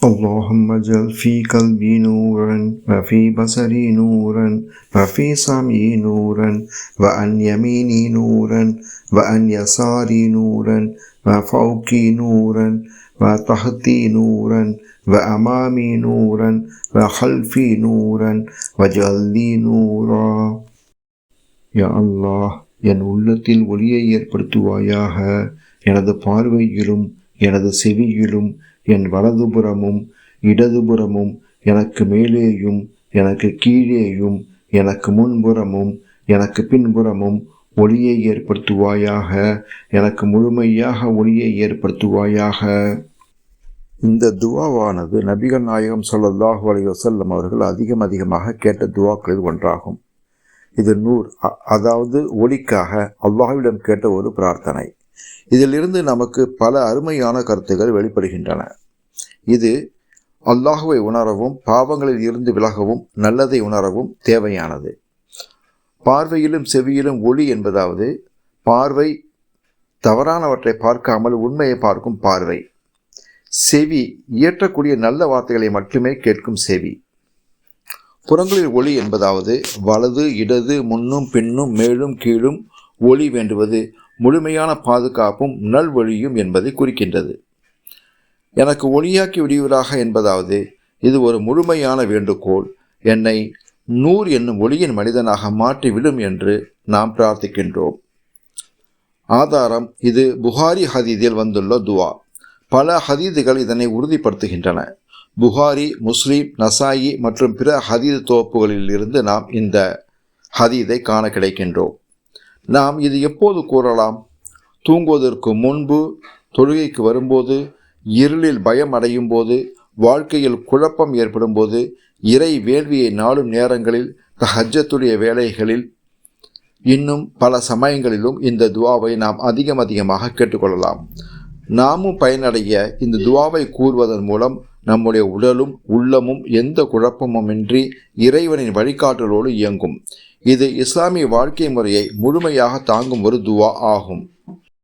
اللهم اجعل في قلبي نورا وفي بصري نورا وفي سمعي نورا وعن يميني نورا وعن يساري نورا وفوقي نورا وتحتي نورا وأمامي نورا وخلفي نورا واجعل لي نورا. யா அல்லாஹ், என் உள்ளத்தில் ஒளியை ஏற்படுத்துவாயாக. எனது பார்வையிலும் எனது செவியிலும் என் வலதுபுறமும் இடதுபுறமும் எனக்கு மேலேயும் எனக்கு கீழேயும் எனக்கு முன்புறமும் எனக்கு பின்புறமும் ஒளியை ஏற்படுத்துவாயாக. எனக்கு முழுமையாக ஒளியை ஏற்படுத்துவாயாக. இந்த துவாவானது நபிகள் நாயகம் ஸல்லல்லாஹு அலைஹி வஸல்லம் அவர்கள் அதிகமாக கேட்ட துவாக்களில் ஒன்றாகும். இது நூர், அதாவது ஒளிக்காக அல்லாஹ்விடம் கேட்ட ஒரு பிரார்த்தனை. இதிலிருந்து நமக்கு பல அருமையான கருத்துக்கள் வெளிப்படுகின்றன. இது அல்லாஹுவை உணரவும் பாவங்களில் இருந்து விலகவும் நல்லதை உணரவும் தேவையானது. பார்வையிலும் செவியிலும் ஒளி என்பதாவது பார்வை தவறானவற்றை பார்க்காமல் உண்மையை பார்க்கும் பார்வை. செவி இயற்றக்கூடிய நல்ல வார்த்தைகளை மட்டுமே கேட்கும் செவி. புறங்களில் ஒளி என்பதாவது வலது இடது முன்னும் பின்னும் மேலும் கீழும் ஒளி வேண்டுவது முழுமையான பாதுகாப்பும் நல்வழியும் என்பதை குறிக்கின்றது. எனக்கு ஒளியாக்கி விடுவீராக என்பதாவது இது ஒரு முழுமையான வேண்டுகோள். என்னை நூர் என்னும் ஒளியின் மனிதனாக மாற்றிவிடும் என்று நாம் பிரார்த்திக்கின்றோம். ஆதாரம், இது புகாரி ஹதீதில் வந்துள்ள துவா. பல ஹதீதுகள் இதனை உறுதிப்படுத்துகின்றன. புகாரி, முஸ்லிம், நசாயி மற்றும் பிற ஹதீது தொகுப்புகளில் இருந்து நாம் இந்த ஹதீதை காண கிடைக்கின்றோம். நாம் இது எப்போது கூறலாம்? தூங்குவதற்கு முன்பு, தொழுகைக்கு வரும்போது, இருளில் பயம் அடையும் போது, வாழ்க்கையில் குழப்பம் ஏற்படும் போது, இறை வேள்வியை நாடும் நேரங்களில், தஹஜ்ஜத்துடைய வேலைகளில், இன்னும் பல சமயங்களிலும் இந்த துவாவை நாம் அதிகமாக கேட்டுக்கொள்ளலாம். நாமும் பயனடைய இந்த துவாவை கூறுவதன் மூலம் நம்முடைய உடலும் உள்ளமும் எந்த குழப்பமுமின்றி இறைவனின் வழிகாட்டலோடு இயங்கும். இது இஸ்லாமிய வாழ்க்கை முறையை முழுமையாக தாங்கும் ஒரு துவா ஆகும்.